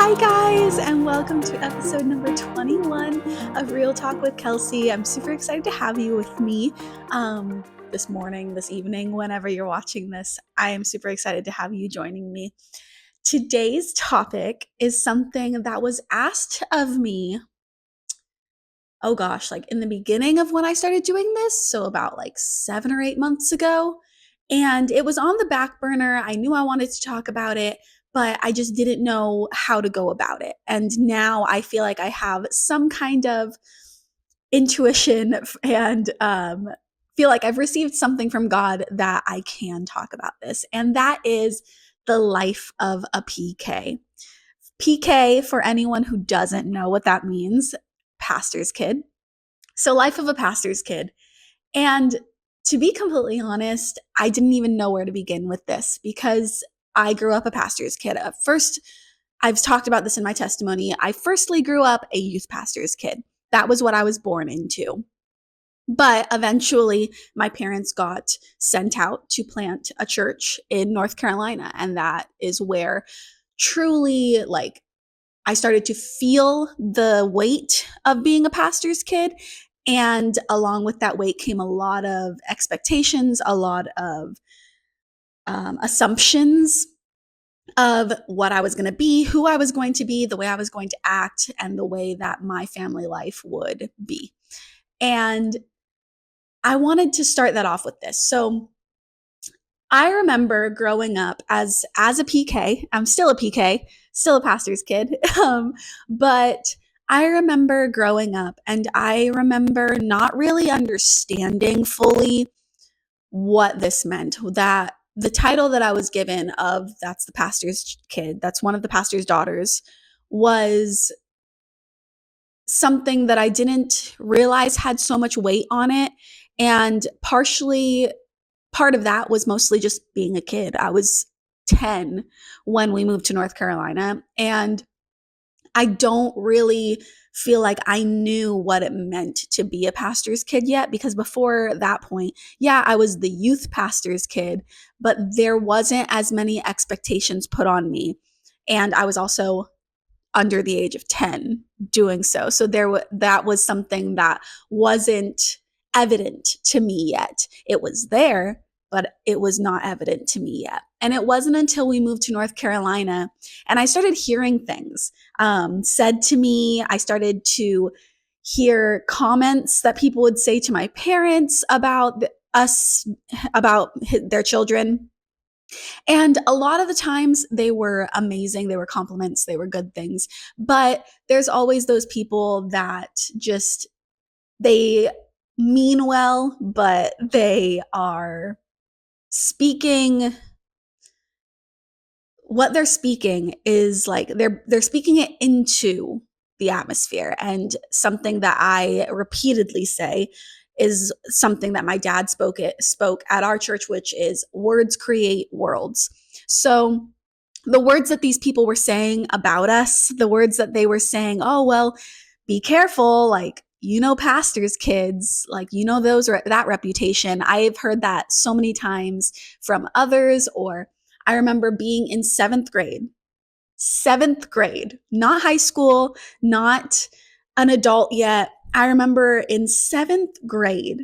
Hi guys, and welcome to episode number 21 of Real Talk with Kelsey. I'm super excited to have you with me this morning, this evening, whenever you're watching this. I am super excited to have you joining me. Today's topic is something that was asked of me, in the beginning of when I started doing this, so about 7 or 8 months ago. And it was on the back burner. I knew I wanted to talk about it, but I just didn't know how to go about it. And now I feel like I have some kind of intuition and feel like I've received something from God that I can talk about this. And that is the life of a PK. PK, for anyone who doesn't know what that means, pastor's kid. So, life of a pastor's kid. And to be completely honest, I didn't even know where to begin with this because I grew up a pastor's kid. At first, I've talked about this in my testimony. I firstly grew up a youth pastor's kid. That was what I was born into. But eventually, my parents got sent out to plant a church in North Carolina. And that is where truly, I started to feel the weight of being a pastor's kid. And along with that weight came a lot of expectations, a lot of assumptions of what I was going to be, who I was going to be, the way I was going to act, and the way that my family life would be. And I wanted to start that off with this. So I remember growing up as a PK. I'm still a PK, still a pastor's kid. But I remember growing up and I remember not really understanding fully what this meant. That the title that I was given of that's the pastor's kid, that's one of the pastor's daughters, was something that I didn't realize had so much weight on it. And part of that was mostly just being a kid. I was 10 when we moved to North Carolina, and I don't really feel like I knew what it meant to be a pastor's kid yet, because before that point, yeah, I was the youth pastor's kid, but there wasn't as many expectations put on me. And I was also under the age of 10 doing so. So that was something that wasn't evident to me yet. It was there, but it was not evident to me yet. And it wasn't until we moved to North Carolina and I started hearing things said to me. I started to hear comments that people would say to my parents about us, about their children. And a lot of the times they were amazing. They were compliments. They were good things. But there's always those people that just, they mean well, but they are speaking, what they're speaking is they're speaking it into the atmosphere. And something that I repeatedly say is something that my dad spoke at our church, which is words create worlds. So the words that these people were saying about us, the words that they were saying, oh, well, be careful, pastors' kids, that reputation. I've heard that so many times from others. Or I remember being in seventh grade, not high school, not an adult yet. I remember in seventh grade,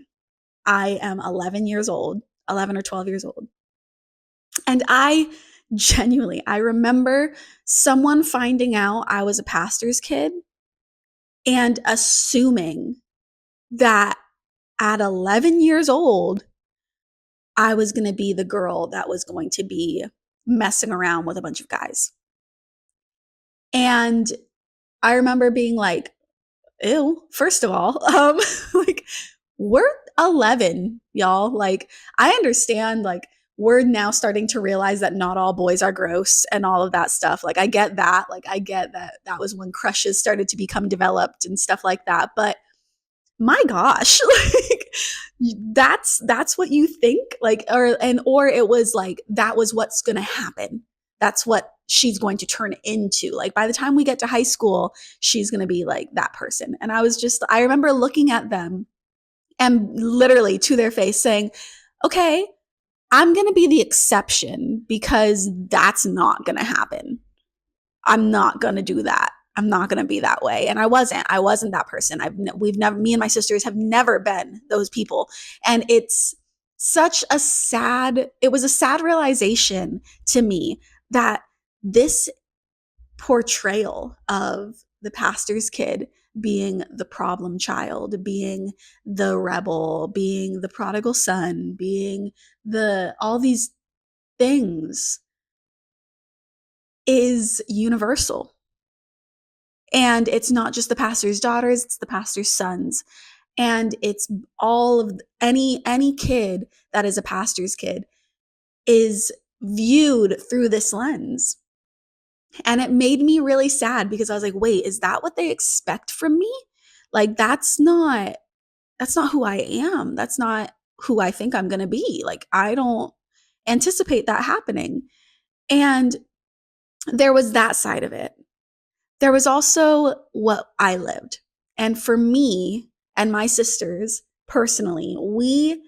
I am 11 or 12 years old. And I remember someone finding out I was a pastor's kid and assuming that at 11 years old, I was going to be the girl that was going to be messing around with a bunch of guys. And I remember being like, ew, first of all, we're 11, y'all. I understand, we're now starting to realize that not all boys are gross and all of that stuff. I get that. I get that that was when crushes started to become developed and stuff like that. But my gosh, that's what you think, or it was that was what's going to happen. That's what she's going to turn into. By the time we get to high school, she's going to be that person. And I remember looking at them and literally to their face saying, okay, I'm going to be the exception because that's not going to happen. I'm not going to do that. I'm not going to be that way. And I wasn't that person. Me and my sisters have never been those people. And it was a sad realization to me that this portrayal of the pastor's kid being the problem child, being the rebel, being the prodigal son, being all these things is universal. And it's not just the pastor's daughters, it's the pastor's sons. And it's all of any kid that is a pastor's kid is viewed through this lens. And it made me really sad because I was like, wait, is that what they expect from me? Like, that's not who I am. That's not who I think I'm going to be. Like, I don't anticipate that happening. And there was that side of it. There was also what I lived. And for me and my sisters personally, we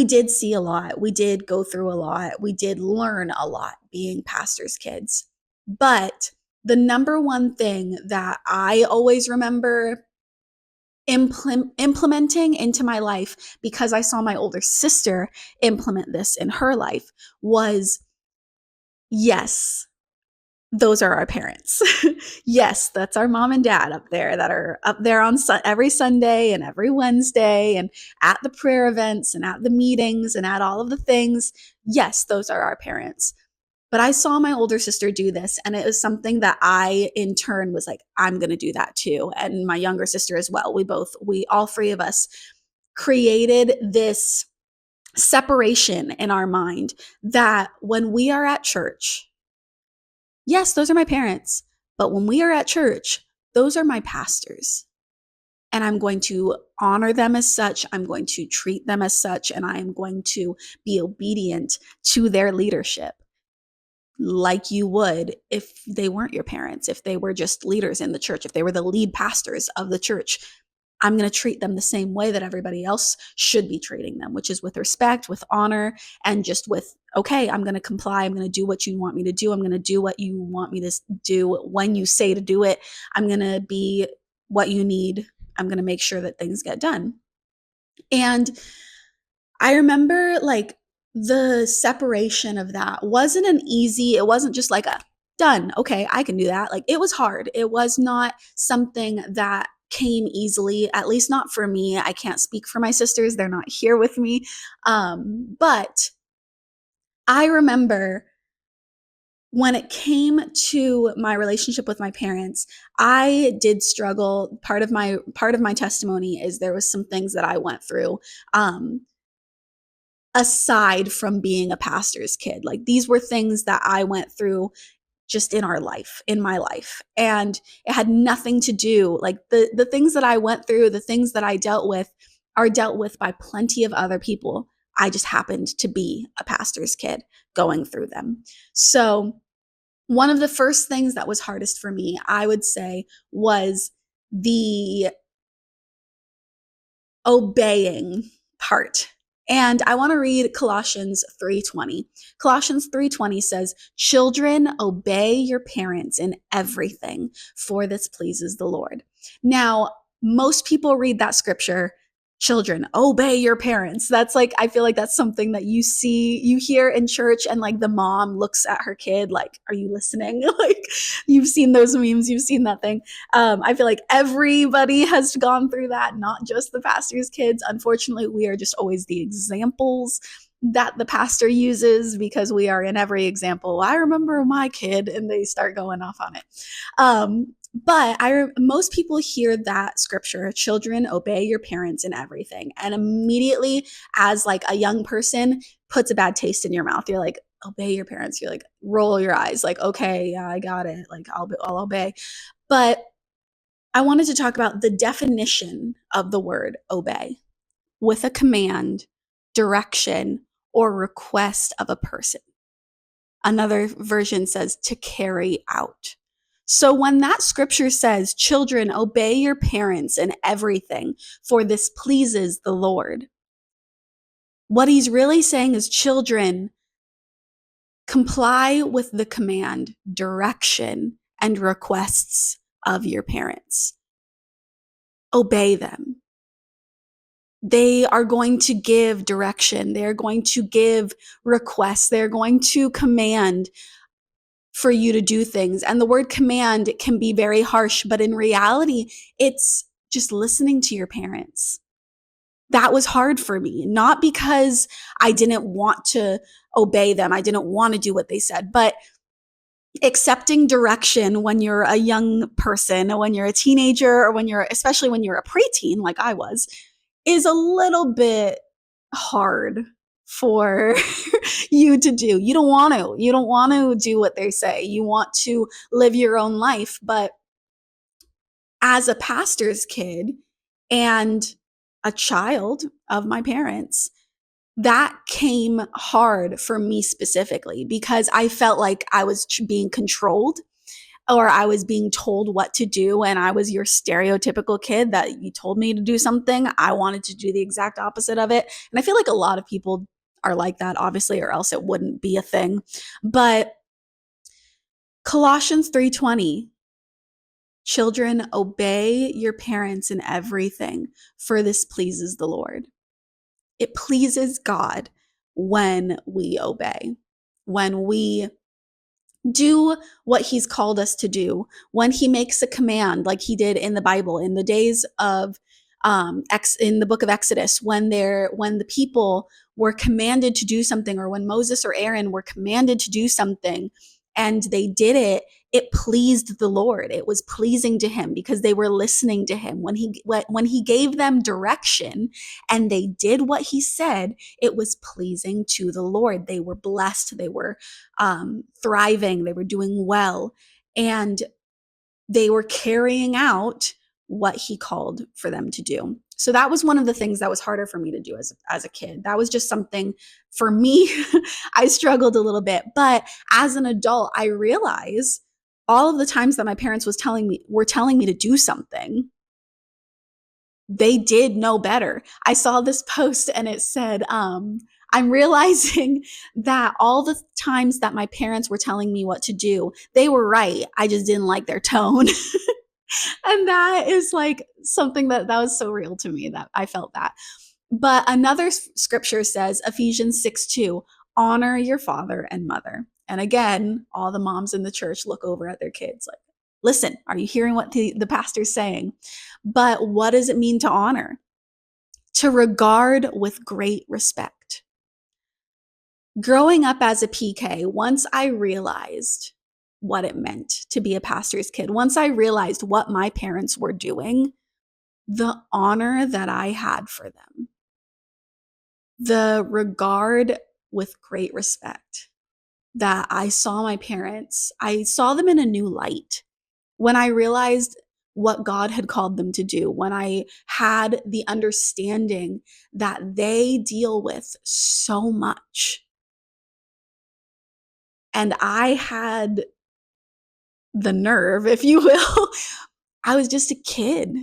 did see a lot. We did go through a lot. We did learn a lot being pastors' kids. But the number one thing that I always remember implementing into my life, because I saw my older sister implement this in her life, was, yes, those are our parents. Yes, that's our mom and dad up there that are up there on every Sunday and every Wednesday and at the prayer events and at the meetings and at all of the things. Yes, those are our parents. But I saw my older sister do this, and it was something that I, in turn, was like, I'm going to do that too. And my younger sister as well. We all three of us created this separation in our mind that when we are at church, yes, those are my parents, but when we are at church, those are my pastors. And I'm going to honor them as such. I'm going to treat them as such, and I am going to be obedient to their leadership, like you would if they weren't your parents, if they were just leaders in the church, if they were the lead pastors of the church. I'm going to treat them the same way that everybody else should be treating them, which is with respect, with honor, and just with, okay, I'm going to comply. I'm going to do what you want me to do. I'm going to do what you want me to do when you say to do it. I'm going to be what you need. I'm going to make sure that things get done. And I remember, like, the separation of that wasn't it wasn't just like a done, okay, I can do that. Like, it was hard. It was not something that came easily, at least not for me. I can't speak for my sisters. They're not here with me. But I remember when it came to my relationship with my parents, I did struggle. Part of my testimony is there was some things that I went through, aside from being a pastor's kid. Like, these were things that I went through just in my life. And it had nothing to do, like, the things that I went through, the things that I dealt with are dealt with by plenty of other people. I just happened to be a pastor's kid going through them. So one of the first things that was hardest for me, I would say, was the obeying part. And I want to read Colossians 3:20. Colossians 3:20 says, "Children, obey your parents in everything, for this pleases the Lord." Now, most people read that scripture, children, obey your parents. That's like, I feel like that's something that you hear in church, and like the mom looks at her kid like, are you listening? Like, you've seen those memes, you've seen that thing. I feel like everybody has gone through that, not just the pastor's kids. Unfortunately, we are just always the examples that the pastor uses, because we are in every example. I remember my kid, and they start going off on it. But most people hear that scripture, children, obey your parents in everything, and immediately, as like a young person, puts a bad taste in your mouth. You're like, obey your parents. You're like, roll your eyes, like, okay, yeah, I got it. Like, I'll obey. But I wanted to talk about the definition of the word obey with a command, direction, or request of a person. Another version says to carry out. So when that scripture says, children, obey your parents in everything, for this pleases the Lord, what he's really saying is, children, Comply with the command, direction, and requests of your parents. Obey them. They are going to give direction. They're going to give requests. They're going to command for you to do things. And the word command can be very harsh, but in reality, it's just listening to your parents. That was hard for me, not because I didn't want to obey them. I didn't want to do what they said, but accepting direction when you're a young person, when you're a teenager, or especially when you're a preteen, like I was, is a little bit hard for you to do. You don't want to do what they say. You want to live your own life. But as a pastor's kid and a child of my parents, that came hard for me specifically because I felt like I was being controlled, or I was being told what to do, and I was your stereotypical kid that you told me to do something. I wanted to do the exact opposite of it. And I feel like a lot of people are like that, obviously, or else it wouldn't be a thing. But Colossians 3:20, children, obey your parents in everything, for this pleases the Lord. It pleases God when we obey, when we do what he's called us to do, when he makes a command like he did in the Bible in the days of in the book of Exodus, when the people were commanded to do something, or when Moses or Aaron were commanded to do something and they did it, it pleased the Lord. It was pleasing to him because they were listening to him. When he gave them direction and they did what he said, it was pleasing to the Lord. They were blessed. They were thriving. They were doing well. And they were carrying out what he called for them to do. So that was one of the things that was harder for me to do as a kid. That was just something for me. I struggled a little bit. But as an adult, I realize all of the times that my parents were telling me to do something, they did know better. I saw this post and it said, I'm realizing that all the times that my parents were telling me what to do, they were right. I just didn't like their tone. And that is like something that was so real to me, that I felt that. But another scripture says, Ephesians 6:2, honor your father and mother. And again, all the moms in the church look over at their kids like, listen, are you hearing what the pastor's saying? But what does it mean to honor? To regard with great respect. Growing up as a PK, once I realized what it meant to be a pastor's kid, once I realized what my parents were doing, the honor that I had for them, the regard with great respect that I saw my parents, I saw them in a new light. When I realized what God had called them to do, when I had the understanding that they deal with so much, and I had the nerve, if you will, I was just a kid.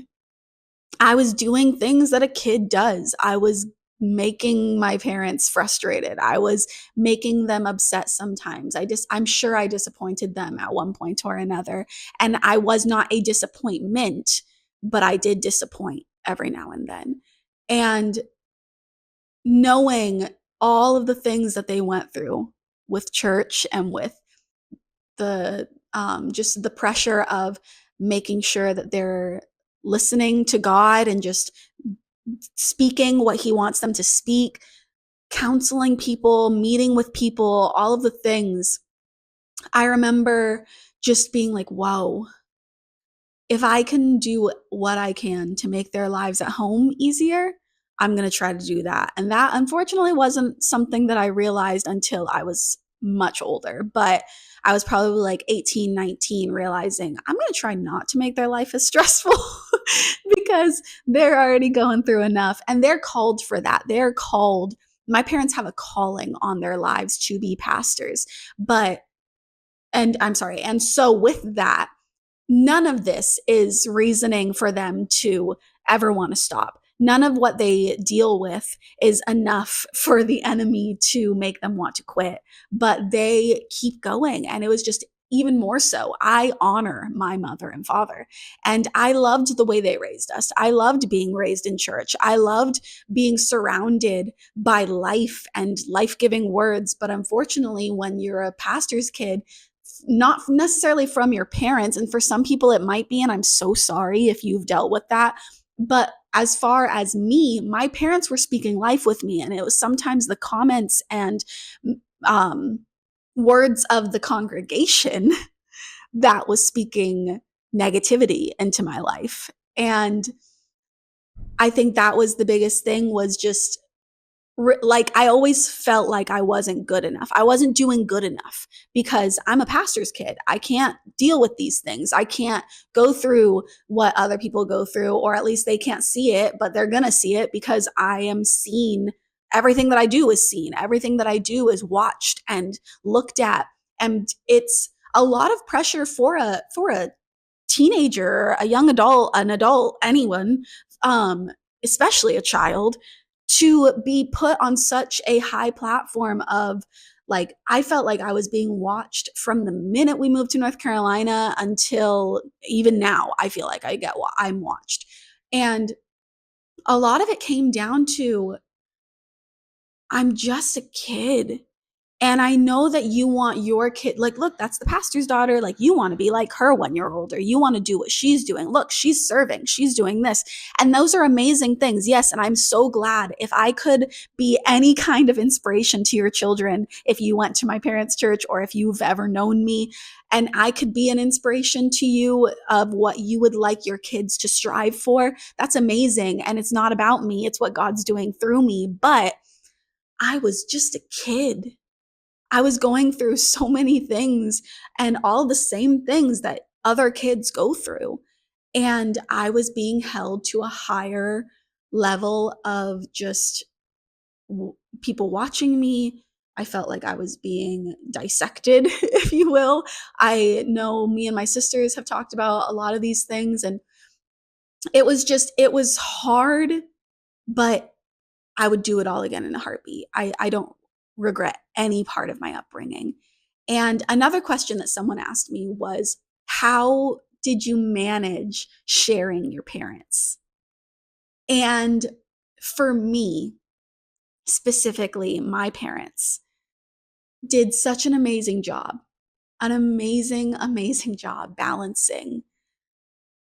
I was doing things that a kid does. I was making my parents frustrated. I was making them upset sometimes. I'm sure I disappointed them at one point or another. And I was not a disappointment, but I did disappoint every now and then. And knowing all of the things that they went through with church and with the just the pressure of making sure that they're listening to God and just speaking what he wants them to speak, counseling people, meeting with people, all of the things. I remember just being like, whoa, if I can do what I can to make their lives at home easier, I'm going to try to do that. And that unfortunately wasn't something that I realized until I was much older, but I was probably like 18, 19, realizing I'm going to try not to make their life as stressful because they're already going through enough, and they're called for that. My parents have a calling on their lives to be pastors, and so with that, none of this is reasoning for them to ever want to stop. none of what they deal with is enough for the enemy to make them want to quit, but they keep going. And it was just even more so. I honor my mother and father, and I loved the way they raised us. I loved being raised in church. I loved being surrounded by life and life-giving words. But unfortunately, when you're a pastor's kid, not necessarily from your parents, and for some people it might be, and I'm so sorry if you've dealt with that, but as far as me, my parents were speaking life with me, and it was sometimes the comments and um, words of the congregation that was speaking negativity into my life. And I think that was the biggest thing, was just like, I always felt like I wasn't good enough. I wasn't doing good enough because I'm a pastor's kid. I can't deal with these things. I can't go through what other people go through, or at least they can't see it, but they're going to see it because I am seen. Everything that I do is seen. Everything that I do is watched and looked at. And it's a lot of pressure for a teenager, a young adult, an adult, anyone, especially a child, to be put on such a high platform of, like, I felt like I was being watched from the minute we moved to North Carolina until even now. I feel like I'm watched. And a lot of it came down to, I'm just a kid. And I know that you want your kid, like, look, that's the pastor's daughter. Like, you want to be like her when you're older. You want to do what she's doing. Look, she's serving. She's doing this. And those are amazing things. Yes. And I'm so glad if I could be any kind of inspiration to your children, if you went to my parents' church or if you've ever known me, and I could be an inspiration to you of what you would like your kids to strive for, that's amazing. And it's not about me. It's what God's doing through me. But I was just a kid. I was going through so many things, and all the same things that other kids go through. And I was being held to a higher level of just people watching me. I felt like I was being dissected, if you will. I know me and my sisters have talked about a lot of these things, and it was hard, but I would do it all again in a heartbeat. I don't regret any part of my upbringing. And another question that someone asked me was, how did you manage sharing your parents? And for me, specifically, my parents did such an amazing job, amazing job balancing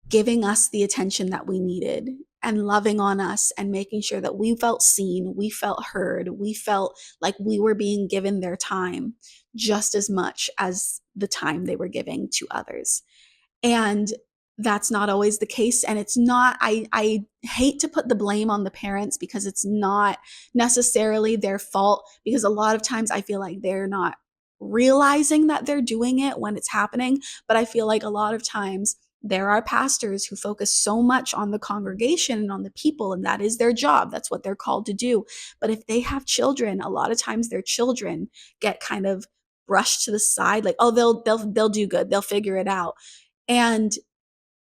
giving us the attention that we needed and loving on us and making sure that we felt seen, we felt heard, we felt like we were being given their time just as much as the time they were giving to others. And that's not always the case. And it's not, I hate to put the blame on the parents because it's not necessarily their fault, because a lot of times I feel like they're not realizing that they're doing it when it's happening. But I feel like a lot of times there are pastors who focus so much on the congregation and on the people, and that is their job. That's what they're called to do. But if they have children, a lot of times their children get kind of brushed to the side, like, oh, they'll do good, they'll figure it out. And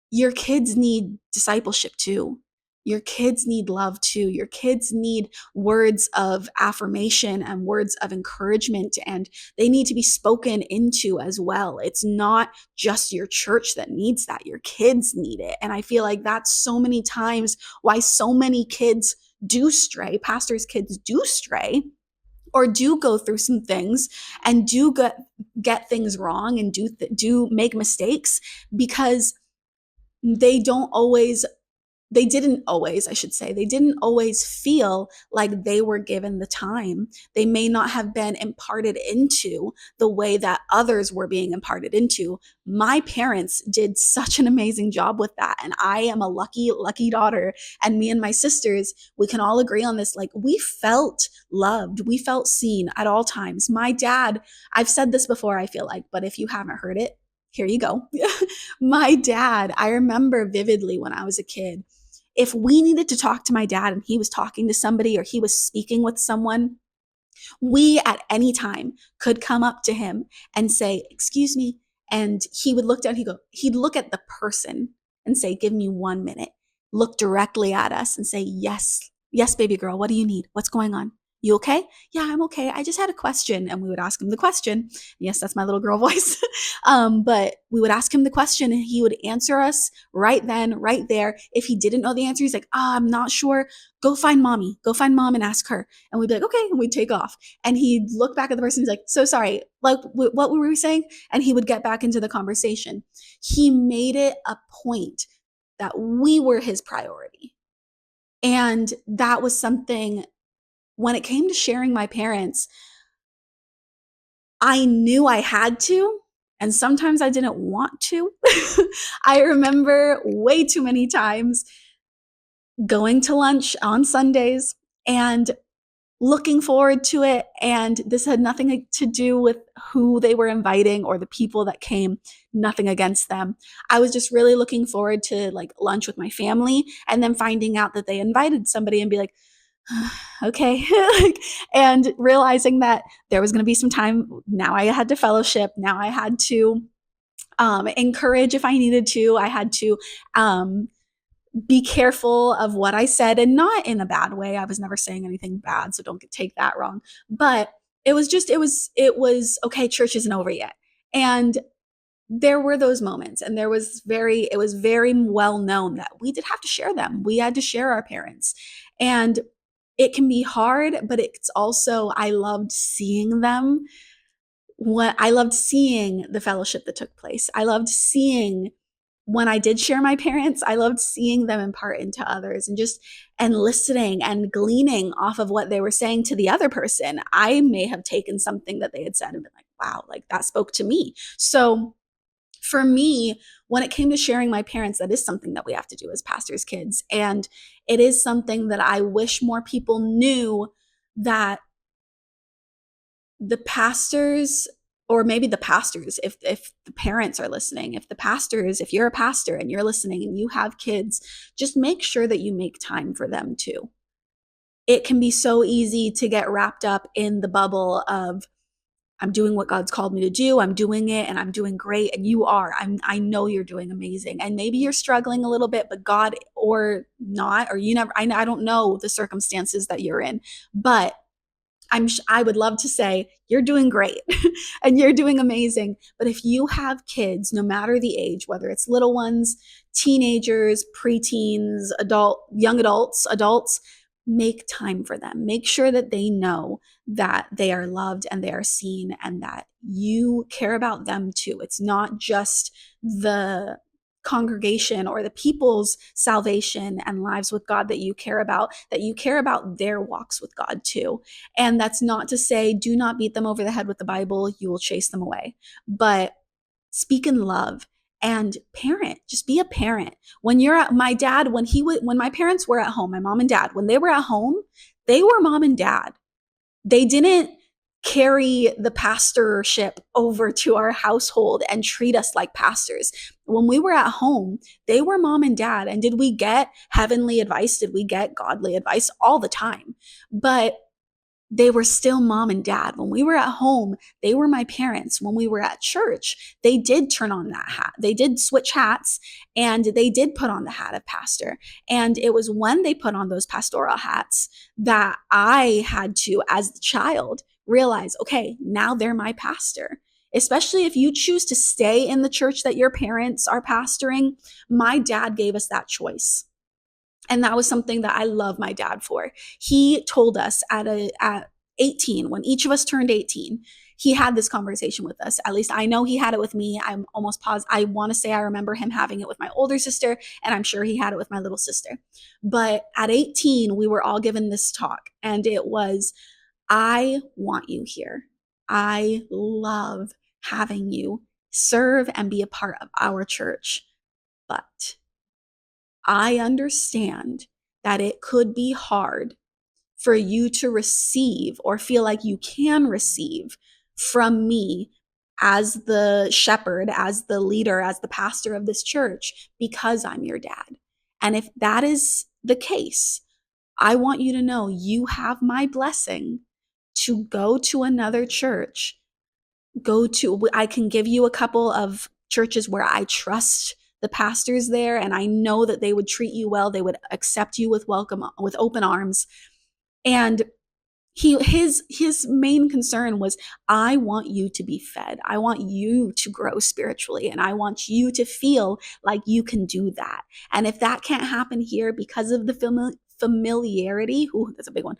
your kids need discipleship too. Your kids need love too. Your kids need words of affirmation and words of encouragement, and they need to be spoken into as well. It's not just your church that needs that. Your kids need it. And I feel like that's so many times why so many kids do stray, pastors' kids do stray, or do go through some things and do get things wrong and do make mistakes, because they don't always they didn't always, I should say, they didn't always feel like they were given the time. They may not have been imparted into the way that others were being imparted into. My parents did such an amazing job with that. And I am a lucky daughter. And me and my sisters, we can all agree on this. Like, we felt loved. We felt seen at all times. My dad, I've said this before, I feel like, but if you haven't heard it, here you go. My dad, I remember vividly when I was a kid, if we needed to talk to my dad and he was talking to somebody or he was speaking with someone, we at any time could come up to him and say, excuse me. And he would look down, he'd look at the person and say, give me 1 minute. look directly at us and say, yes, yes, baby girl, what do you need? What's going on? You okay? Yeah, I'm okay. I just had a question. And we would ask him the question. Yes, that's my little girl voice. But we would ask him the question and he would answer us right then, right there. If he didn't know the answer, he's like, I'm not sure. Go find mommy. Go find mom and ask her. And we'd be like, okay. And we'd take off. And he'd look back at the person. He's like, so sorry. Like, what were we saying? And he would get back into the conversation. He made it a point that we were his priority. And that was something, when it came to sharing my parents, I knew I had to, and sometimes I didn't want to. I remember way too many times going to lunch on Sundays and looking forward to it. And this had nothing to do with who they were inviting or the people that came, nothing against them. I was just really looking forward to like lunch with my family and then finding out that they invited somebody and be like, okay. And realizing that there was going to be some time. Now I had to fellowship. Now I had to encourage if I needed to. I had to be careful of what I said, and not in a bad way. I was never saying anything bad, so don't take that wrong. But it was okay, church isn't over yet. And there were those moments, and it was very well known that we did have to share them. We had to share our parents. And it can be hard, but it's also, I loved seeing them. I loved seeing the fellowship that took place. I loved seeing when I did share my parents, I loved seeing them impart into others and listening and gleaning off of what they were saying to the other person. I may have taken something that they had said and been like, wow, like that spoke to me. So for me, when it came to sharing my parents, that is something that we have to do as pastors' kids. And it is something that I wish more people knew, that the pastors, or maybe the pastors, if the parents are listening, if you're a pastor and you're listening and you have kids, just make sure that you make time for them too. It can be so easy to get wrapped up in the bubble of, I'm doing what God's called me to do. I'm doing it and I'm doing great. And you are. I know you're doing amazing. And maybe you're struggling a little bit, but God, or not, or you never, I don't know the circumstances that you're in, but I would love to say you're doing great and you're doing amazing. But if you have kids, no matter the age, whether it's little ones, teenagers, preteens, young adults, make time for them. Make sure that they know that they are loved and they are seen and that you care about them too. It's not just the congregation or the people's salvation and lives with God that you care about their walks with God too. And that's not to say do not beat them over the head with the Bible, you will chase them away. But speak in love and parent. Just be a parent. When you're at my dad, when my parents were at home, my mom and dad, when they were at home, they were mom and dad. They didn't carry the pastorship over to our household and treat us like pastors. When we were at home, they were mom and dad. And did we get heavenly advice? Did we get godly advice? All the time. But they were still mom and dad. When we were at home, they were my parents. When we were at church, they did turn on that hat. They did switch hats and they did put on the hat of pastor. And it was when they put on those pastoral hats that I had to, as the child, realize, okay, now they're my pastor. Especially if you choose to stay in the church that your parents are pastoring. My dad gave us that choice. And that was something that I love my dad for. He told us at 18, when each of us turned 18, he had this conversation with us. At least I know he had it with me. I'm almost positive. I want to say I remember him having it with my older sister, and I'm sure he had it with my little sister. But at 18, we were all given this talk, and it was, I want you here. I love having you serve and be a part of our church. But I understand that it could be hard for you to receive or feel like you can receive from me as the shepherd, as the leader, as the pastor of this church, because I'm your dad. And if that is the case, I want you to know you have my blessing to go to another church. I can give you a couple of churches where I trust the pastors there, and I know that they would treat you well. They would accept you with open arms. And his main concern was, I want you to be fed. I want you to grow spiritually, and I want you to feel like you can do that. And if that can't happen here because of the familiarity, that's a big one,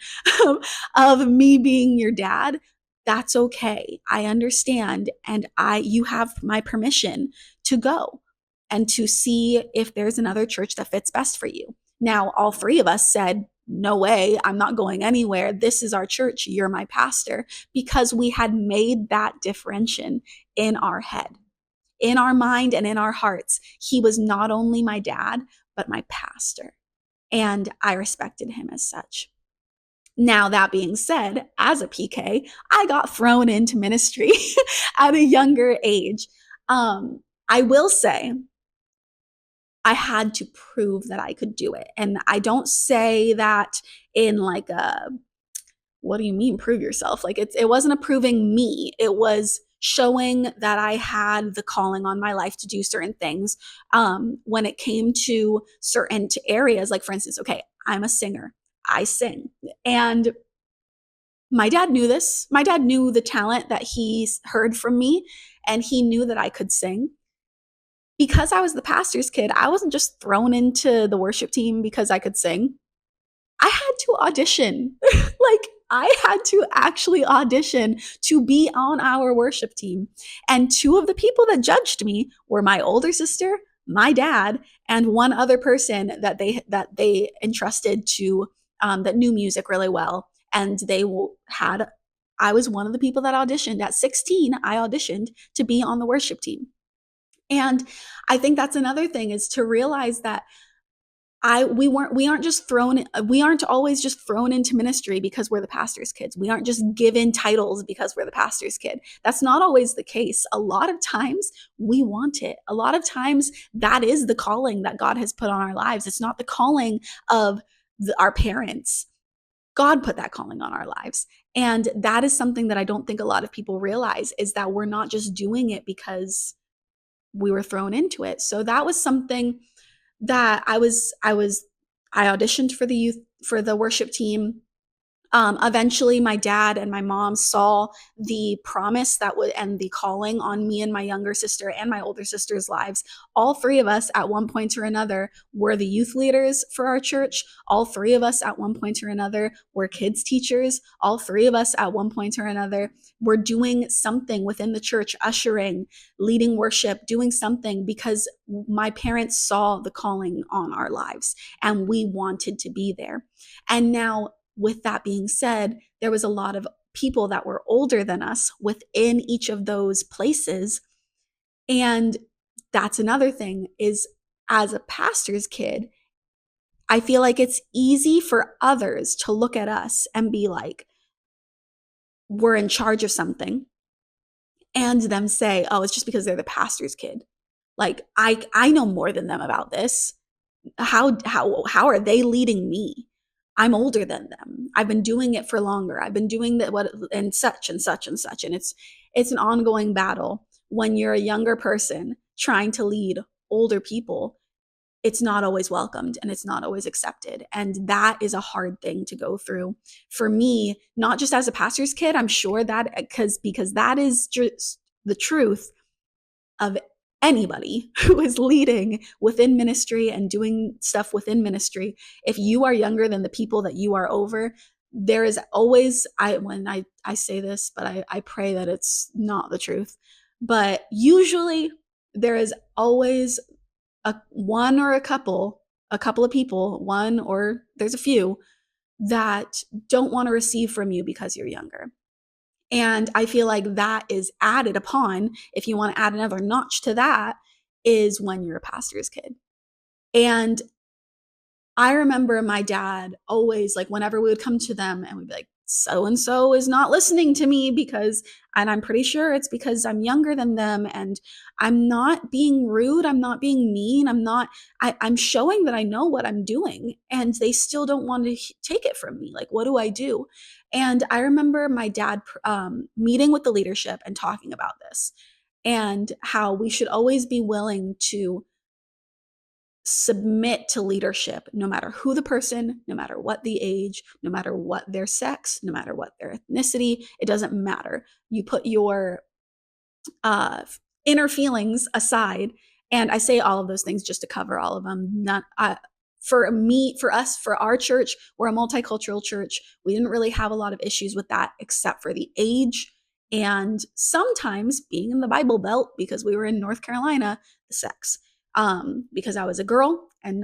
of me being your dad, that's okay. I understand, and you have my permission to go and to see if there's another church that fits best for you. Now, all three of us said, no way, I'm not going anywhere. This is our church. You're my pastor. Because we had made that differentiation in our head, in our mind, and in our hearts. He was not only my dad, but my pastor. And I respected him as such. Now, that being said, as a PK, I got thrown into ministry at a younger age. I will say, I had to prove that I could do it. And I don't say that in like a, what do you mean prove yourself? Like it wasn't approving me. It was showing that I had the calling on my life to do certain things. When it came to certain areas, like for instance, okay, I'm a singer. I sing. And my dad knew this. My dad knew the talent that he heard from me, and he knew that I could sing. Because I was the pastor's kid, I wasn't just thrown into the worship team because I could sing. I had to audition. Like, I had to actually audition to be on our worship team. And two of the people that judged me were my older sister, my dad, and one other person that they entrusted to that knew music really well. And I was one of the people that auditioned. At 16, I auditioned to be on the worship team. And I think that's another thing, is to realize that we aren't always just thrown into ministry because we're the pastor's kids. We aren't just given titles because we're the pastor's kid. That's not always the case. A lot of times we want it. A lot of times that is the calling that God has put on our lives. It's not the calling of our parents. God put that calling on our lives. And that is something that I don't think a lot of people realize, is that we're not just doing it because we were thrown into it. So that was something that I auditioned for the worship team. Eventually my dad and my mom saw the promise and the calling on me and my younger sister and my older sister's lives. All three of us at one point or another were the youth leaders for our church. All three of us at one point or another were kids teachers. All three of us at one point or another were doing something within the church, ushering, leading worship, doing something, because my parents saw the calling on our lives and we wanted to be there. And now, with that being said, there was a lot of people that were older than us within each of those places. And that's another thing, is as a pastor's kid, I feel like it's easy for others to look at us and be like, we're in charge of something, and them say, oh, it's just because they're the pastor's kid. Like, I know more than them about this. How are they leading me? I'm older than them. I've been doing it for longer. I've been doing that, and such and such and such. And it's an ongoing battle when you're a younger person trying to lead older people. It's not always welcomed and it's not always accepted. And that is a hard thing to go through for me, not just as a pastor's kid. I'm sure that because that is just the truth of anybody who is leading within ministry and doing stuff within ministry. If you are younger than the people that you are over, there is always, when I say this, but I pray that it's not the truth, but usually there is always a couple of people, one, or there's a few that don't want to receive from you because you're younger. And I feel like that is added upon, if you want to add another notch to that, is when you're a pastor's kid. And I remember my dad always, like, whenever we would come to them and we'd be like, so-and-so is not listening to me and I'm pretty sure it's because I'm younger than them, and I'm not being rude. I'm not being mean. I'm showing that I know what I'm doing, and they still don't want to take it from me. Like, what do I do? And I remember my dad meeting with the leadership and talking about this, and how we should always be willing to submit to leadership, no matter who the person, no matter what the age, no matter what their sex, no matter what their ethnicity. It doesn't matter. You put your inner feelings aside. And I say all of those things just to cover all of them. Not for me, for us, for our church, we're a multicultural church. We didn't really have a lot of issues with that, except for the age and sometimes being in the Bible Belt, because we were in North Carolina, the sex. Because I was a girl and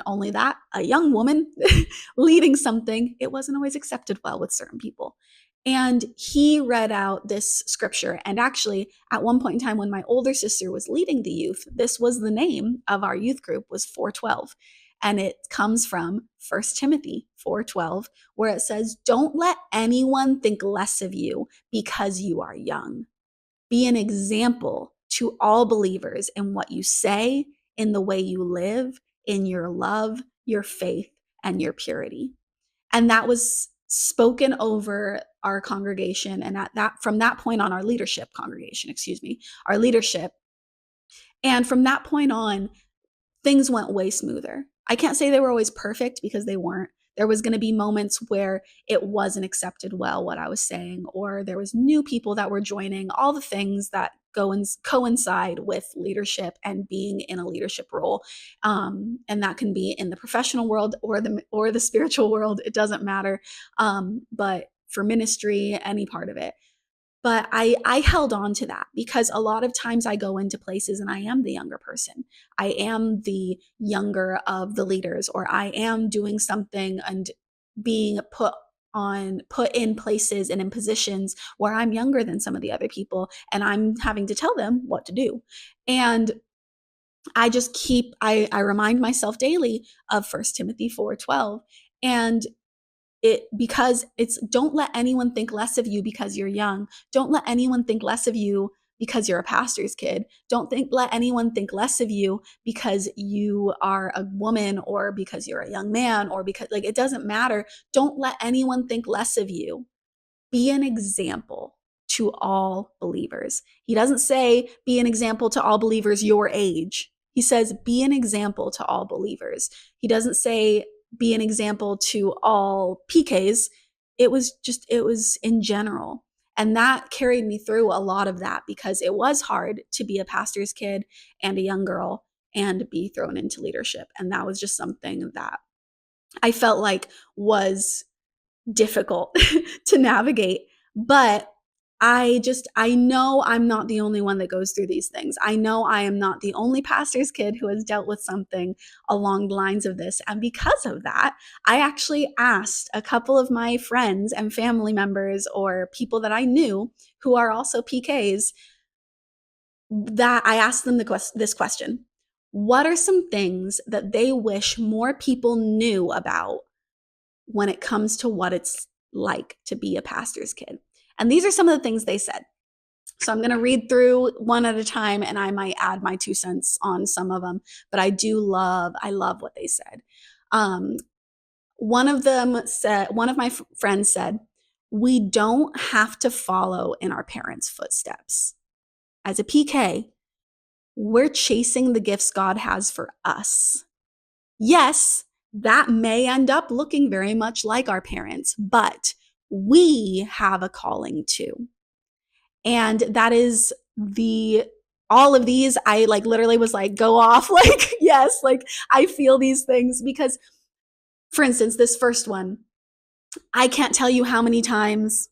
only that, a young woman leading something, it wasn't always accepted well with certain people. And he read out this scripture. And actually, at one point in time, when my older sister was leading the youth, this was the name of our youth group, was 412. And it comes from 1 Timothy 4:12, where it says, "Don't let anyone think less of you because you are young. Be an example to all believers in what you say, in the way you live, in your love, your faith, and your purity." And that was spoken over our congregation. And from that point on, our leadership. And from that point on, things went way smoother. I can't say they were always perfect, because they weren't. There was going to be moments where it wasn't accepted well, what I was saying, or there was new people that were joining, all the things that coincide with leadership and being in a leadership role. And that can be in the professional world or the spiritual world. It doesn't matter. But for ministry, any part of it. But I held on to that, because a lot of times I go into places and I am the younger person. I am the younger of the leaders, or I am doing something and being put in places and in positions where I'm younger than some of the other people, and I'm having to tell them what to do. And I remind myself daily of 1 Timothy 4:12, and because it's, don't let anyone think less of you because you're young. Don't let anyone think less of you because you're a pastor's kid. Let anyone think less of you because you are a woman, or because you're a young man, or because, like, it doesn't matter. Don't let anyone think less of you. Be an example to all believers. He doesn't say be an example to all believers your age. He says be an example to all believers. He doesn't say be an example to all PKs. It was in general. And that carried me through a lot of that, because it was hard to be a pastor's kid and a young girl and be thrown into leadership. And that was just something that I felt like was difficult to navigate. But I know I'm not the only one that goes through these things. I know I am not the only pastor's kid who has dealt with something along the lines of this. And because of that, I actually asked a couple of my friends and family members, or people that I knew who are also PKs, that I asked them this question: what are some things that they wish more people knew about when it comes to what it's like to be a pastor's kid? And these are some of the things they said. So I'm going to read through one at a time, and I might add my 2 cents on some of them, but I love what they said. One of my friends said, "We don't have to follow in our parents' footsteps. As a PK, we're chasing the gifts God has for us. Yes, that may end up looking very much like our parents, but we have a calling too." And that is all of these, I literally was go off, yes, I feel these things, because, for instance, this first one, I can't tell you how many times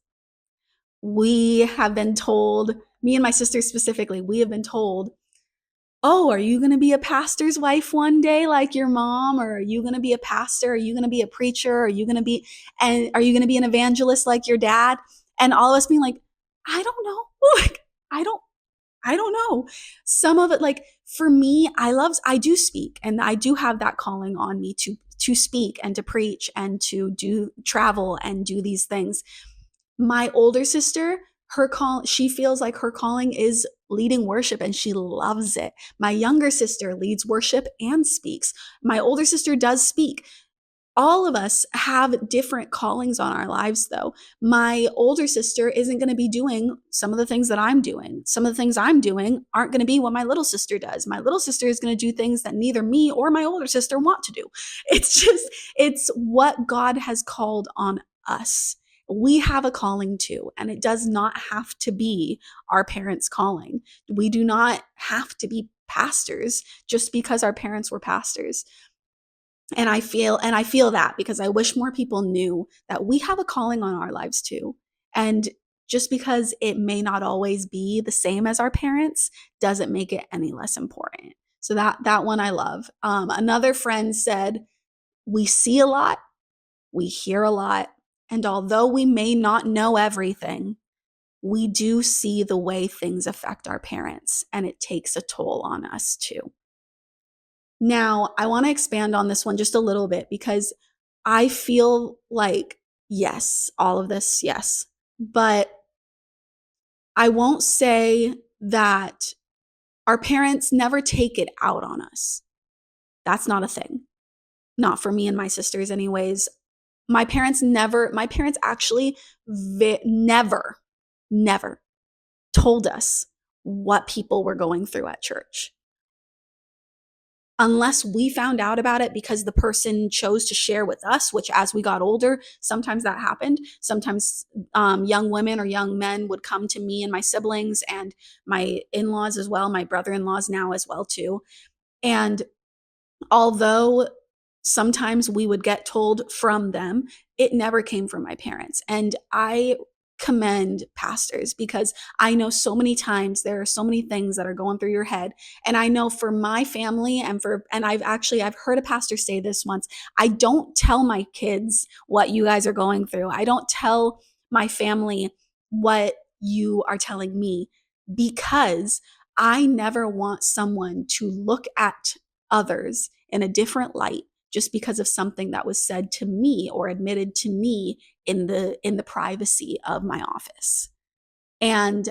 we have been told, me and my sister specifically, we have been told, "Oh, are you going to be a pastor's wife one day like your mom? Or are you going to be a pastor? Are you going to be a preacher? Are you going to be an evangelist like your dad?" And all of us being like, "I don't know." I don't know. Some of it, for me, I do speak, and I do have that calling on me to speak and to preach and to do travel and do these things. My older sister, she feels like her calling is leading worship, and she loves it. My younger sister leads worship and speaks. My older sister does speak. All of us have different callings on our lives, though. My older sister isn't going to be doing some of the things that I'm doing. Some of the things I'm doing aren't going to be what my little sister does. My little sister is going to do things that neither me or my older sister want to do. It's what God has called on us. We have a calling too, and it does not have to be our parents' calling. We do not have to be pastors just because our parents were pastors. And I feel that because I wish more people knew that we have a calling on our lives too. And just because it may not always be the same as our parents doesn't make it any less important. So that one I love. Another friend said, "We see a lot, we hear a lot, and although we may not know everything, we do see the way things affect our parents, and it takes a toll on us too." Now, I want to expand on this one just a little bit because I feel like, yes, all of this, yes. But I won't say that our parents never take it out on us. That's not a thing. Not for me and my sisters, anyways. My parents actually never told us what people were going through at church. Unless we found out about it because the person chose to share with us, which as we got older, sometimes that happened. Sometimes young women or young men would come to me and my siblings and my in-laws as well, my brother-in-laws now as well too. And although sometimes we would get told from them, it never came from my parents. And I commend pastors because I know so many times there are so many things that are going through your head. And I know for my family and I've heard a pastor say this once, I don't tell my kids what you guys are going through. I don't tell my family what you are telling me because I never want someone to look at others in a different light just because of something that was said to me or admitted to me in the privacy of my office. And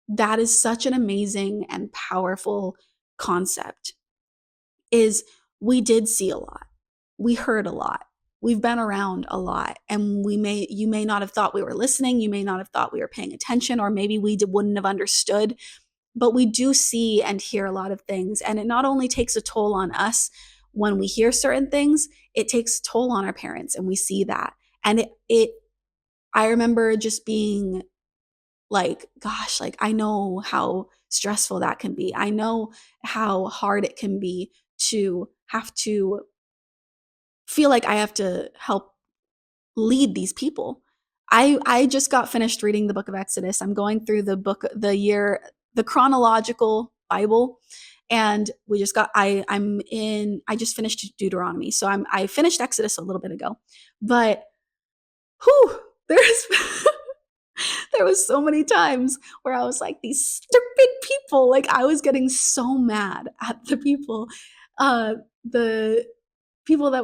that is such an amazing and powerful concept. Is we did see a lot. We heard a lot. We've been around a lot, and you may not have thought we were listening, you may not have thought we were paying attention, or maybe we wouldn't have understood, but we do see and hear a lot of things. And it not only takes a toll on us when we hear certain things, it takes a toll on our parents, and we see that. And I remember just being like, gosh, like I know how stressful that can be. I know how hard it can be to have to feel like I have to help lead these people. I just got finished reading the book of Exodus. I'm going through the chronological Bible, and I just finished Deuteronomy. So I finished Exodus a little bit ago. But there's there was so many times where I was like, these stupid people, like I was getting so mad at the people that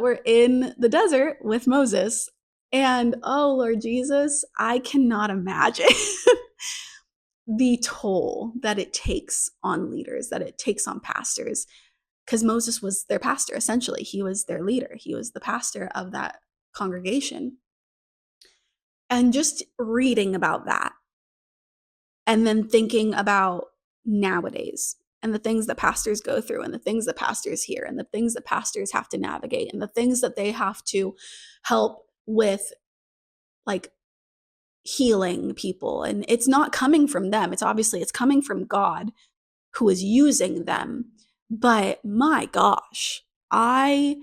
were in the desert with Moses. And oh, Lord Jesus, I cannot imagine the toll that it takes on leaders, that it takes on pastors. Because Moses was their pastor, essentially. He was their leader. He was the pastor of that congregation. And just reading about that and then thinking about nowadays and the things that pastors go through and the things that pastors hear and the things that pastors have to navigate and the things that they have to help with, like healing people. And it's not coming from them. It's coming from God who is using them. But my gosh, I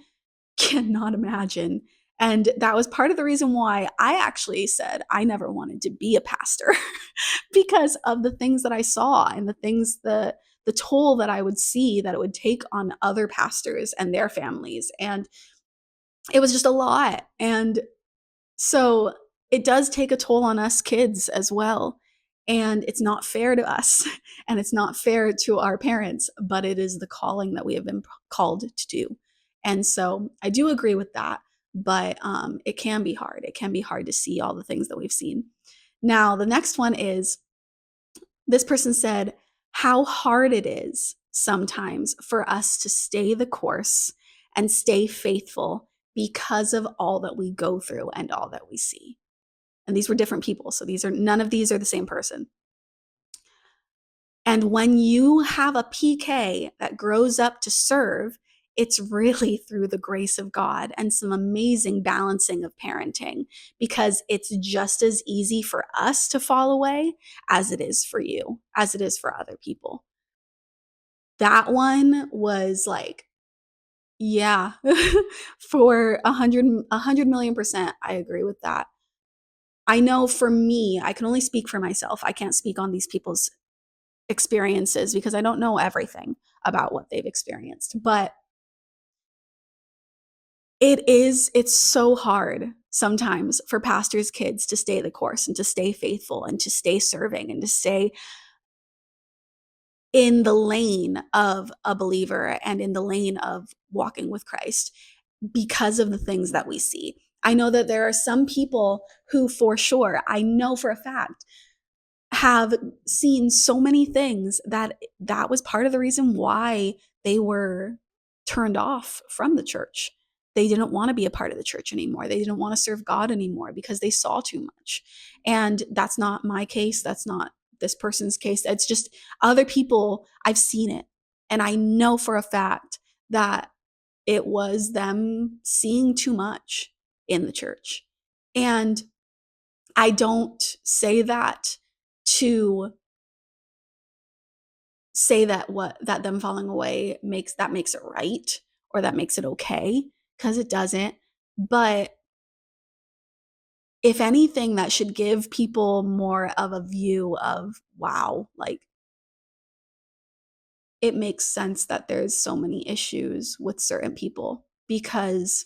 cannot imagine. And that was part of the reason why I actually said I never wanted to be a pastor because of the things that I saw and the toll that I would see that it would take on other pastors and their families. And it was just a lot. And so it does take a toll on us kids as well. And it's not fair to us and it's not fair to our parents, but it is the calling that we have been called to do. And so I do agree with that, but it can be hard. It can be hard to see all the things that we've seen. Now, the next one is, this person said, how hard it is sometimes for us to stay the course and stay faithful because of all that we go through and all that we see. And these were different people. So none of these are the same person. And when you have a PK that grows up to serve, it's really through the grace of God and some amazing balancing of parenting, because it's just as easy for us to fall away as it is for you, as it is for other people. That one was like, yeah, for 100 million%, I agree with that. I know for me, I can only speak for myself. I can't speak on these people's experiences because I don't know everything about what they've experienced. But it's so hard sometimes for pastors' kids to stay the course and to stay faithful and to stay serving and to stay in the lane of a believer and in the lane of walking with Christ because of the things that we see. I know that there are some people who, for sure, I know for a fact, have seen so many things that was part of the reason why they were turned off from the church. They didn't want to be a part of the church anymore. They didn't want to serve God anymore because they saw too much. And that's not my case. That's not this person's case. It's just other people. I've seen it. And I know for a fact that it was them seeing too much in the church. And I don't say that to say that them falling away makes it right or that makes it okay, because it doesn't. But if anything, that should give people more of a view of, wow, like it makes sense that there's so many issues with certain people because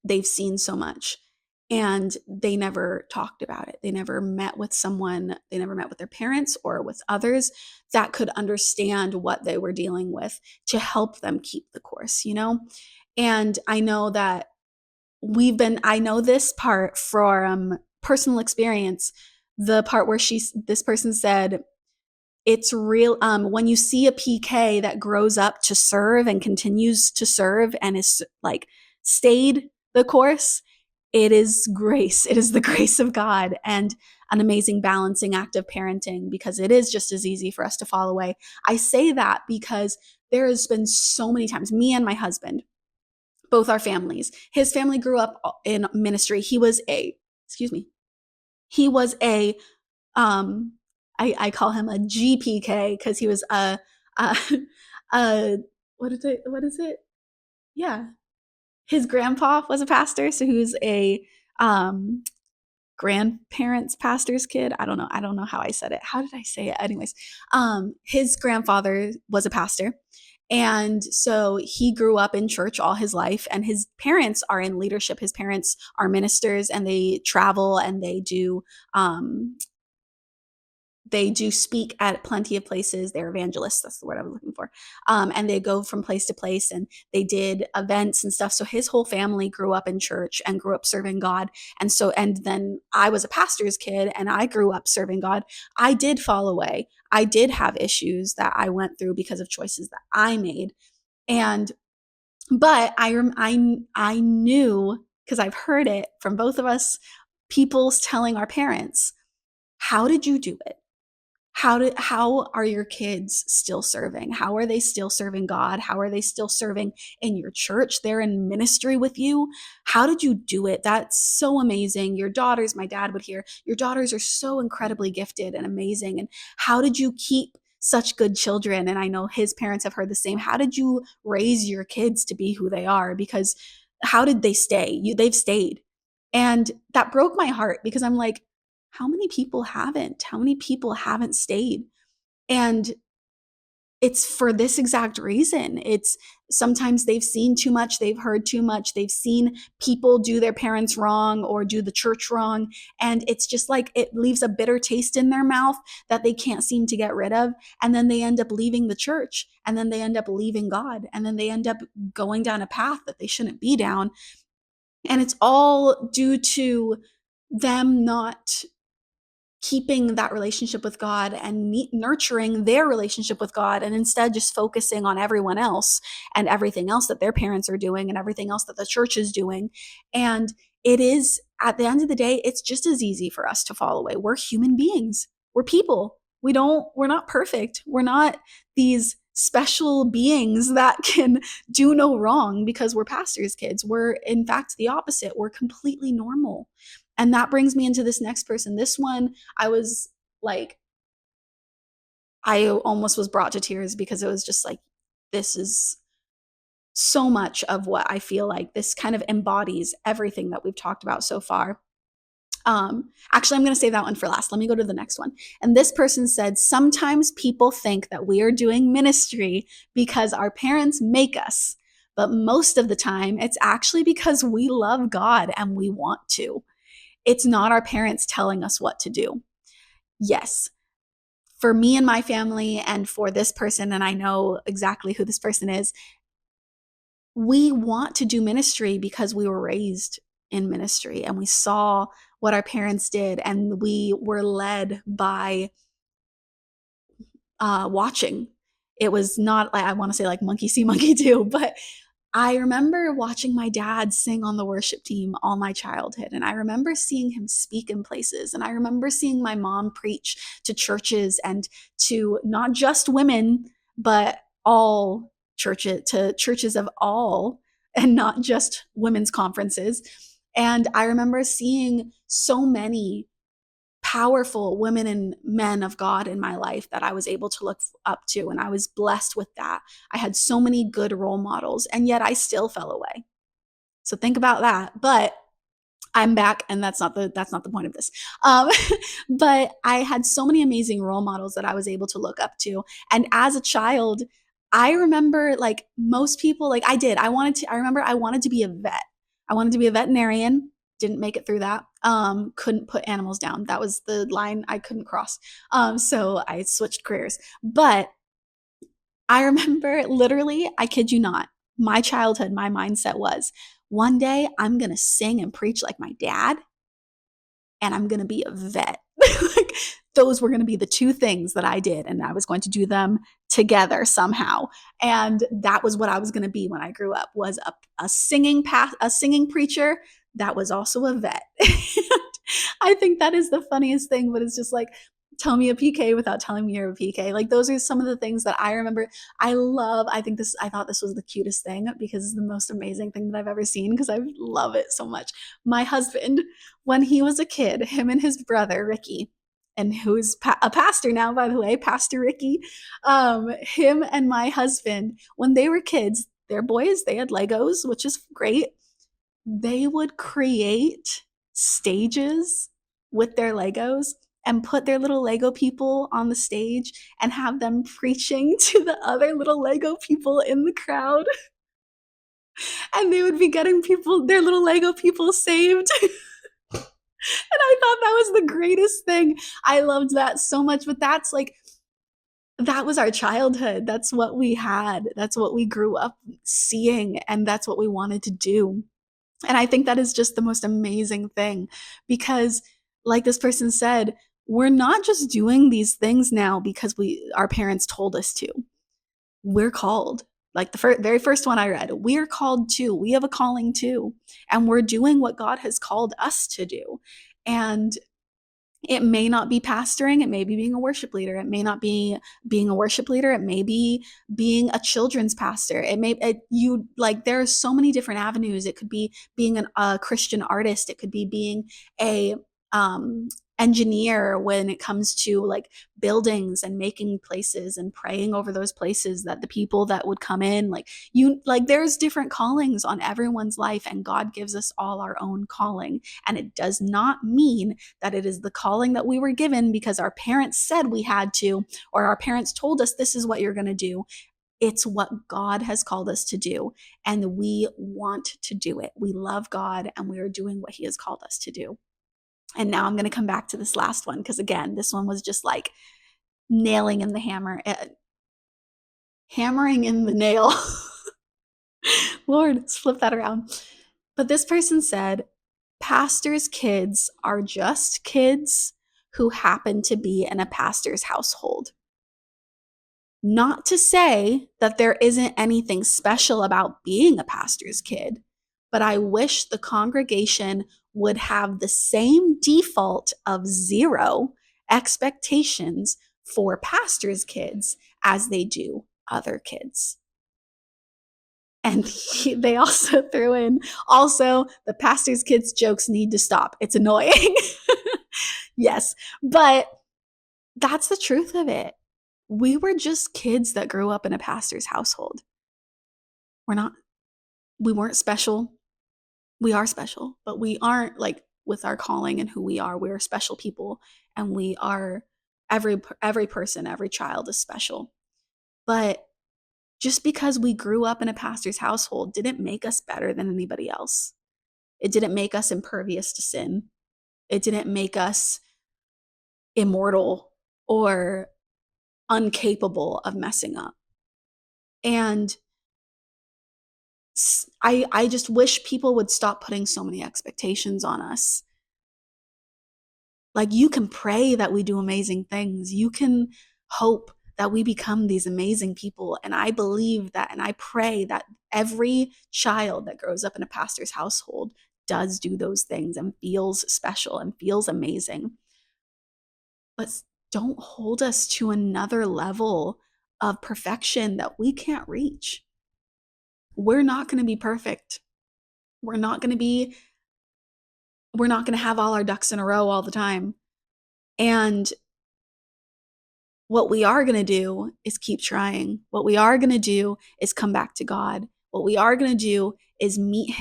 they've seen so much and they never talked about it. They never met with someone, they never met with their parents or with others that could understand what they were dealing with to help them keep the course, you know? And I know that I know this part from personal experience, the part where this person said, it's real. When you see a PK that grows up to serve and continues to serve and is like stayed the course, it is grace. It is the grace of God and an amazing balancing act of parenting, because it is just as easy for us to fall away. I say that because there has been so many times, me and my husband, both our families, his family grew up in ministry. He was a I call him a GPK because he was a what is it? Yeah. His grandpa was a pastor, so he was a grandparents pastor's kid. I don't know how I said it. How did I say it? Anyways, his grandfather was a pastor. And so he grew up in church all his life, and his parents are in leadership. His parents are ministers and they travel and they do speak at plenty of places. They're evangelists. That's the word I was looking for. And they go from place to place and they did events and stuff. So his whole family grew up in church and grew up serving God. And then I was a pastor's kid and I grew up serving God. I did fall away. I did have issues that I went through because of choices that I made. But I knew, because I've heard it from both of us, people telling our parents, how did you do it? How are your kids still serving? How are they still serving God? How are they still serving in your church? They're in ministry with you. How did you do it? That's so amazing. Your daughters, my dad would hear, your daughters are so incredibly gifted and amazing. And how did you keep such good children? And I know his parents have heard the same. How did you raise your kids to be who they are? Because how did they stay? They've stayed. And that broke my heart because I'm like, how many people haven't? How many people haven't stayed? And it's for this exact reason. It's sometimes they've seen too much, they've heard too much, they've seen people do their parents wrong or do the church wrong. And it's just like it leaves a bitter taste in their mouth that they can't seem to get rid of. And then they end up leaving the church, and then they end up leaving God, and then they end up going down a path that they shouldn't be down. And it's all due to them not keeping that relationship with God and nurturing their relationship with God, and instead just focusing on everyone else and everything else that their parents are doing and everything else that the church is doing. And it is, at the end of the day, it's just as easy for us to fall away. We're human beings. We're people. We're not perfect. We're not these special beings that can do no wrong because we're pastors' kids. We're, in fact, the opposite. We're completely normal. And that brings me into this next person. This one, I was like, I almost was brought to tears because it was just like, this is so much of what I feel like this kind of embodies everything that we've talked about so far. Actually, I'm going to save that one for last. Let me go to the next one. And this person said, sometimes people think that we are doing ministry because our parents make us, but most of the time it's actually because we love God and we want to. It's not our parents telling us what to do. Yes, for me and my family, and for this person, and I know exactly who this person is, we want to do ministry because we were raised in ministry and we saw what our parents did, and we were led by watching. It was not, I want to say like monkey see, monkey do, but I remember watching my dad sing on the worship team all my childhood, and I remember seeing him speak in places, and I remember seeing my mom preach to churches and to not just women, but all churches, to churches of all, and not just women's conferences. And I remember seeing so many powerful women and men of God in my life that I was able to look up to, and I was blessed with that. I had so many good role models, and yet I still fell away. So think about that. But I'm back, and that's not the point of this. But I had so many amazing role models that I was able to look up to. And as a child, I remember, like most people, like I did, I remember I wanted to be a vet. I wanted to be a veterinarian. Didn't make it through that. Couldn't put animals down. That was the line I couldn't cross. So I switched careers. But I remember, literally, I kid you not, my childhood, my mindset was, one day I'm going to sing and preach like my dad, and I'm going to be a vet. Like, those were going to be the two things that I did, and I was going to do them together somehow. And that was what I was going to be when I grew up, was a singing preacher that was also a vet. I think that is the funniest thing, but it's just like, tell me a PK without telling me you're a PK. Like, those are some of the things that I remember. I thought this was the cutest thing because it's the most amazing thing that I've ever seen, because I love it so much. My husband, when he was a kid, him and his brother, Ricky, and who's a pastor now, by the way, Pastor Ricky, him and my husband, when they were kids, they're boys, they had Legos, which is great. They would create stages with their Legos and put their little Lego people on the stage and have them preaching to the other little Lego people in the crowd. And they would be getting their little Lego people saved. And I thought that was the greatest thing. I loved that so much. But that's like, that was our childhood. That's what we had. That's what we grew up seeing. And that's what we wanted to do. And I think that is just the most amazing thing, because, like this person said, we're not just doing these things now because our parents told us to. We're called. Like the very first one I read, we're called too. We have a calling too. And we're doing what God has called us to do. And it may not be pastoring. It may be being a worship leader. It may not be being a worship leader. It may be being a children's pastor. There are so many different avenues. It could be being a Christian artist. It could be being a engineer when it comes to like buildings and making places and praying over those places, that the people that would come in, there's different callings on everyone's life, and God gives us all our own calling. And it does not mean that it is the calling that we were given because our parents said we had to, or our parents told us this is what you're going to do. It's what God has called us to do, and we want to do it. We love God, and we are doing what He has called us to do. And now I'm going to come back to this last one, because again, this one was just like nailing in the hammering in the nail. Lord, let's flip that around. But this person said, pastors' kids are just kids who happened to be in a pastor's household. Not to say that there isn't anything special about being a pastor's kid, but I wish the congregation would have the same default of 0 expectations for pastors' kids as they do other kids. And they also threw in, also, the pastor's kids' jokes need to stop. It's annoying. Yes, but that's the truth of it. We were just kids that grew up in a pastor's household. We weren't special. We are special, but we aren't, like, with our calling and who we are. We're special people, and we are, every person, every child is special. But just because we grew up in a pastor's household didn't make us better than anybody else. It didn't make us impervious to sin. It didn't make us immortal or incapable of messing up. And I just wish people would stop putting so many expectations on us. Like, you can pray that we do amazing things. You can hope that we become these amazing people. And I believe that, and I pray that every child that grows up in a pastor's household does do those things and feels special and feels amazing. But don't hold us to another level of perfection that we can't reach. We're not going to be perfect. We're not going to have all our ducks in a row all the time. And what we are going to do is keep trying. What we are going to do is come back to God. What we are going to do is meet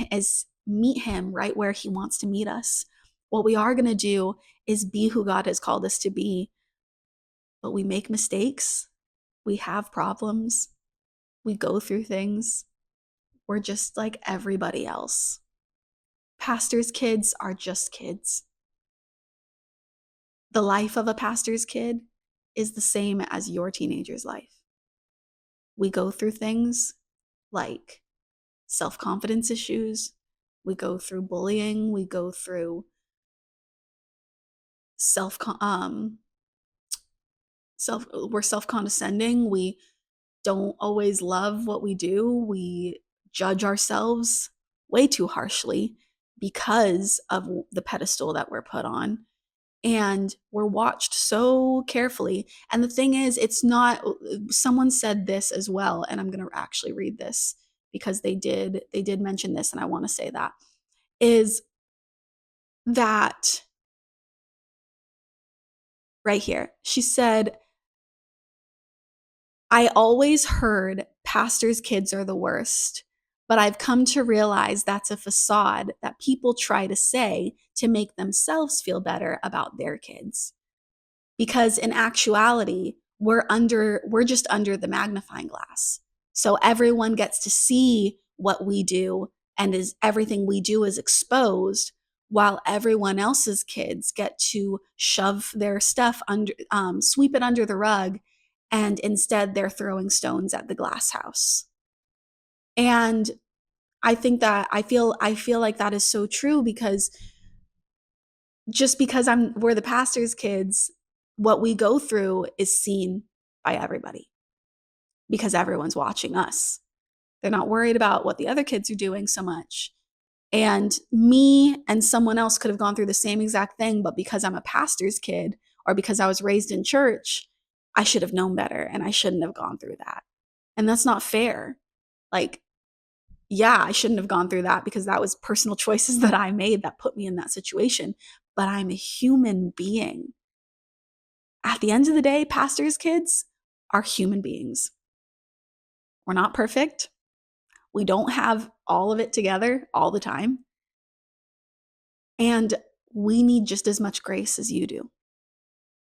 him right where he wants to meet us. What we are going to do is be who God has called us to be. But we make mistakes. We have problems. We go through things. We're just like everybody else. Pastors' kids are just kids. The life of a pastor's kid is the same as your teenager's life. We go through things like self-confidence issues. We go through bullying. We go through we're self-condescending. We don't always love what we do. We judge ourselves way too harshly because of the pedestal that we're put on. And we're watched so carefully. And the thing is, it's not, someone said this as well, and I'm going to actually read this because they did mention this, and I want to say that, is that right here. She said, I always heard pastors' kids are the worst, but I've come to realize that's a facade that people try to say to make themselves feel better about their kids. Because in actuality, we're just under the magnifying glass. So everyone gets to see what we do, and everything we do is exposed, while everyone else's kids get to shove their stuff under, sweep it under the rug, and instead they're throwing stones at the glass house. And I think that I feel like that is so true, because just because we're the pastor's kids, what we go through is seen by everybody because everyone's watching us. They're not worried about what the other kids are doing so much. And me and someone else could have gone through the same exact thing, but because I'm a pastor's kid or because I was raised in church, I should have known better and I shouldn't have gone through that. And that's not fair. Like, yeah, I shouldn't have gone through that because that was personal choices that I made that put me in that situation. But I'm a human being. At the end of the day, pastors' kids are human beings. We're not perfect. We don't have all of it together all the time. And we need just as much grace as you do.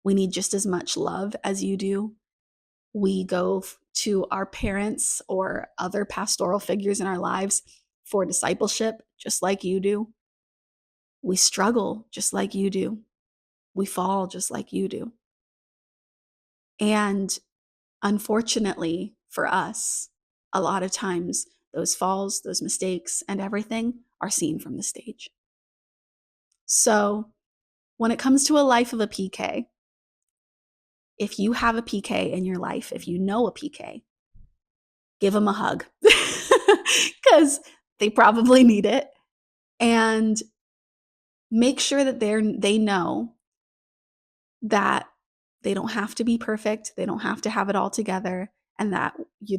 We need just as much love as you do. We go to our parents or other pastoral figures in our lives for discipleship, just like you do. We struggle just like you do. We fall just like you do. And unfortunately for us, a lot of times those falls, those mistakes, and everything are seen from the stage. So when it comes to a life of a PK, if you have a PK in your life, if you know a PK, give them a hug because they probably need it. And make sure that they know that they don't have to be perfect, they don't have to have it all together, and that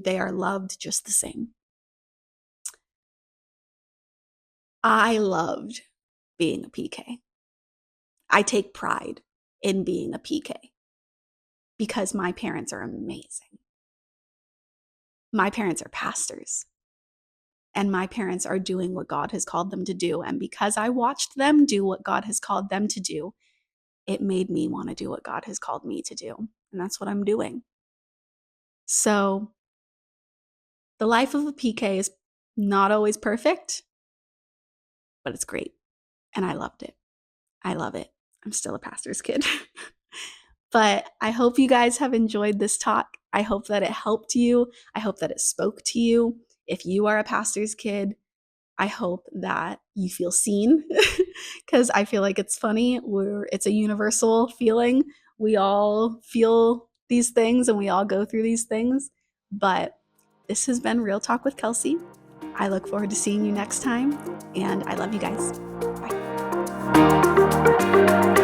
they are loved just the same. I loved being a PK. I take pride in being a PK because my parents are amazing. My parents are pastors, and my parents are doing what God has called them to do. And because I watched them do what God has called them to do, it made me want to do what God has called me to do. And that's what I'm doing. So the life of a PK is not always perfect, but it's great. And I loved it. I love it. I'm still a pastor's kid. But I hope you guys have enjoyed this talk. I hope that it helped you. I hope that it spoke to you. If you are a pastor's kid, I hope that you feel seen because I feel like it's funny. It's a universal feeling. We all feel these things and we all go through these things. But this has been Real Talk with Kelsey. I look forward to seeing you next time, and I love you guys. Bye.